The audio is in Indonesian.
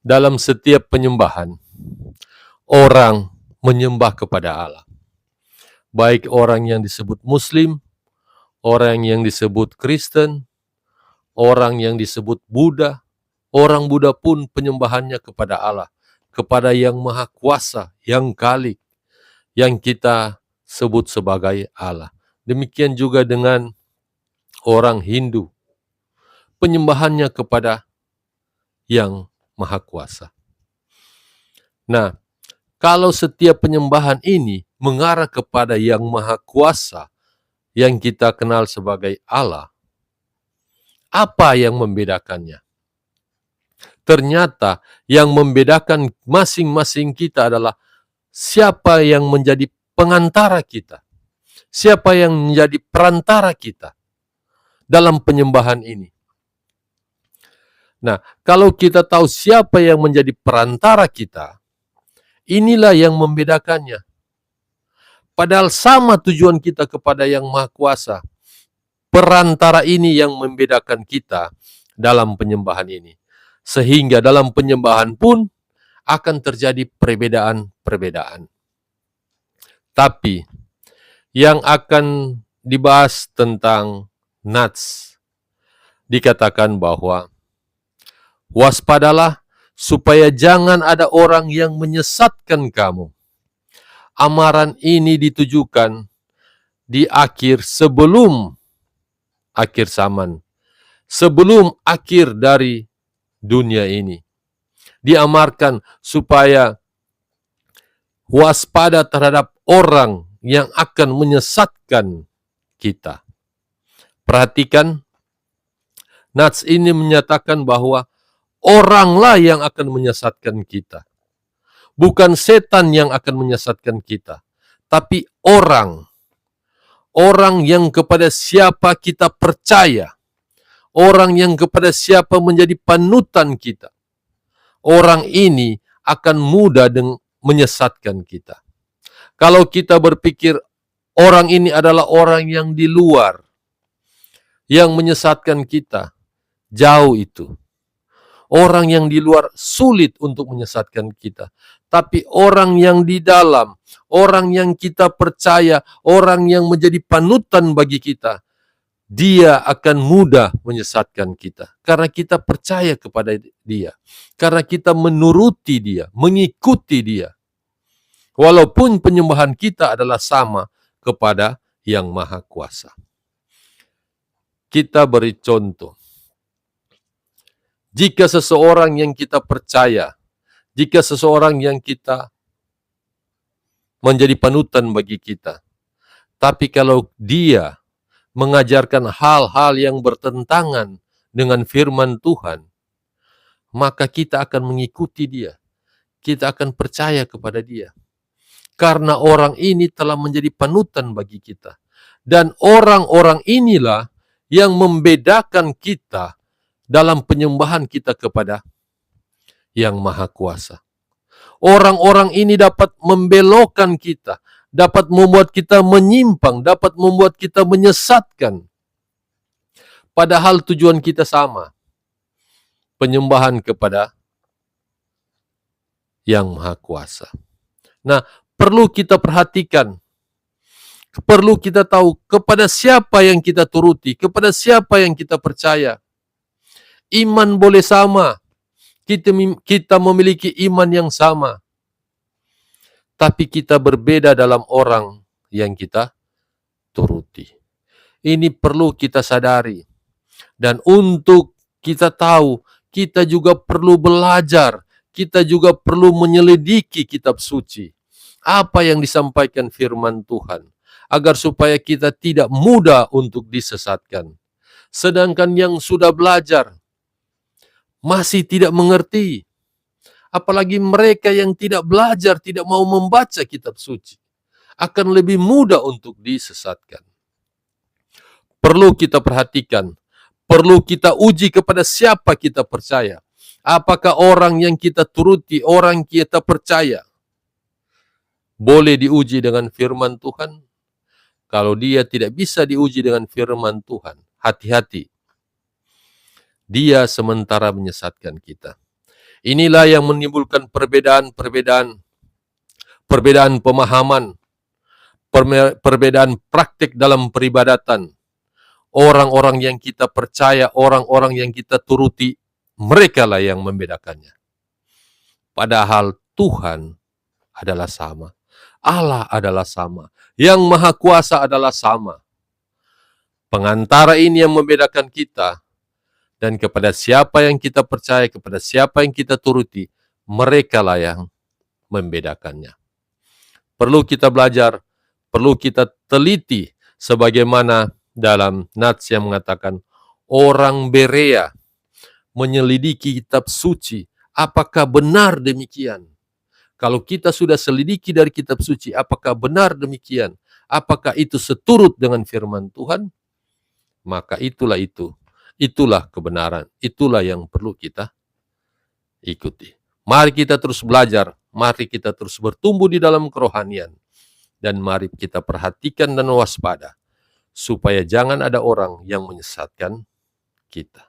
Dalam setiap penyembahan, orang menyembah kepada Allah. Baik orang yang disebut Muslim, orang yang disebut Kristen, orang yang disebut Buddha, orang Buddha pun penyembahannya kepada Allah, kepada Yang Maha Kuasa, Yang Khalik, yang kita sebut sebagai Allah. Demikian juga dengan orang Hindu, penyembahannya kepada Yang Maha Kuasa. Nah, kalau setiap penyembahan ini mengarah kepada Yang Maha Kuasa, yang kita kenal sebagai Allah, apa yang membedakannya? Ternyata yang membedakan masing-masing kita adalah siapa yang menjadi pengantara kita, siapa yang menjadi perantara kita dalam penyembahan ini. Nah, kalau kita tahu siapa yang menjadi perantara kita, inilah yang membedakannya. Padahal sama tujuan kita kepada Yang Maha Kuasa. Perantara ini yang membedakan kita dalam penyembahan ini. Sehingga dalam penyembahan pun akan terjadi perbedaan-perbedaan. Tapi yang akan dibahas tentang Nats, dikatakan bahwa waspadalah supaya jangan ada orang yang menyesatkan kamu. Amaran ini ditujukan di akhir sebelum akhir zaman, sebelum akhir dari dunia ini. Diamarkan supaya waspada terhadap orang yang akan menyesatkan kita. Perhatikan, Nats ini menyatakan bahwa oranglah yang akan menyesatkan kita. Bukan setan yang akan menyesatkan kita, tapi orang. Orang yang kepada siapa kita percaya. Orang yang kepada siapa menjadi panutan kita. Orang ini akan mudah menyesatkan kita. Kalau kita berpikir orang ini adalah orang yang di luar, yang menyesatkan kita, jauh itu. Orang yang di luar sulit untuk menyesatkan kita. Tapi orang yang di dalam, orang yang kita percaya, orang yang menjadi panutan bagi kita, dia akan mudah menyesatkan kita. Karena kita percaya kepada dia. Karena kita menuruti dia, mengikuti dia. Walaupun penyembahan kita adalah sama kepada Yang Maha Kuasa. Kita beri contoh. Jika seseorang yang kita percaya, jika seseorang yang kita menjadi panutan bagi kita, tapi kalau dia mengajarkan hal-hal yang bertentangan dengan firman Tuhan, maka kita akan mengikuti dia. Kita akan percaya kepada dia. Karena orang ini telah menjadi panutan bagi kita. Dan orang-orang inilah yang membedakan kita dalam penyembahan kita kepada Yang Maha Kuasa. Orang-orang ini dapat membelokkan kita, dapat membuat kita menyimpang, dapat membuat kita menyesatkan. Padahal tujuan kita sama. Penyembahan kepada Yang Maha Kuasa. Nah, perlu kita perhatikan. Perlu kita tahu kepada siapa yang kita turuti, kepada siapa yang kita percaya. Iman boleh sama. Kita memiliki iman yang sama. Tapi kita berbeda dalam orang yang kita turuti. Ini perlu kita sadari. Dan untuk kita tahu, kita juga perlu belajar. Kita juga perlu menyelidiki kitab suci. Apa yang disampaikan firman Tuhan. Agar supaya kita tidak mudah untuk disesatkan. Sedangkan yang sudah belajar masih tidak mengerti. Apalagi mereka yang tidak belajar, tidak mau membaca kitab suci. Akan lebih mudah untuk disesatkan. Perlu kita perhatikan. Perlu kita uji kepada siapa kita percaya. Apakah orang yang kita turuti, orang kita percaya, boleh diuji dengan firman Tuhan? Kalau dia tidak bisa diuji dengan firman Tuhan, hati-hati. Dia sementara menyesatkan kita. Inilah yang menimbulkan perbedaan pemahaman, perbedaan praktik dalam peribadatan. Orang-orang yang kita percaya, orang-orang yang kita turuti, mereka lah yang membedakannya. Padahal Tuhan adalah sama. Allah adalah sama. Yang Maha Kuasa adalah sama. Pengantara ini yang membedakan kita, dan kepada siapa yang kita percaya, kepada siapa yang kita turuti, mereka lah yang membedakannya. Perlu kita belajar, perlu kita teliti, sebagaimana dalam Nats yang mengatakan, orang Berea menyelidiki kitab suci, apakah benar demikian? Kalau kita sudah selidiki dari kitab suci, apakah benar demikian? Apakah itu seturut dengan firman Tuhan? Maka itulah kebenaran, itulah yang perlu kita ikuti. Mari kita terus belajar, mari kita terus bertumbuh di dalam kerohanian, dan mari kita perhatikan dan waspada, supaya jangan ada orang yang menyesatkan kita.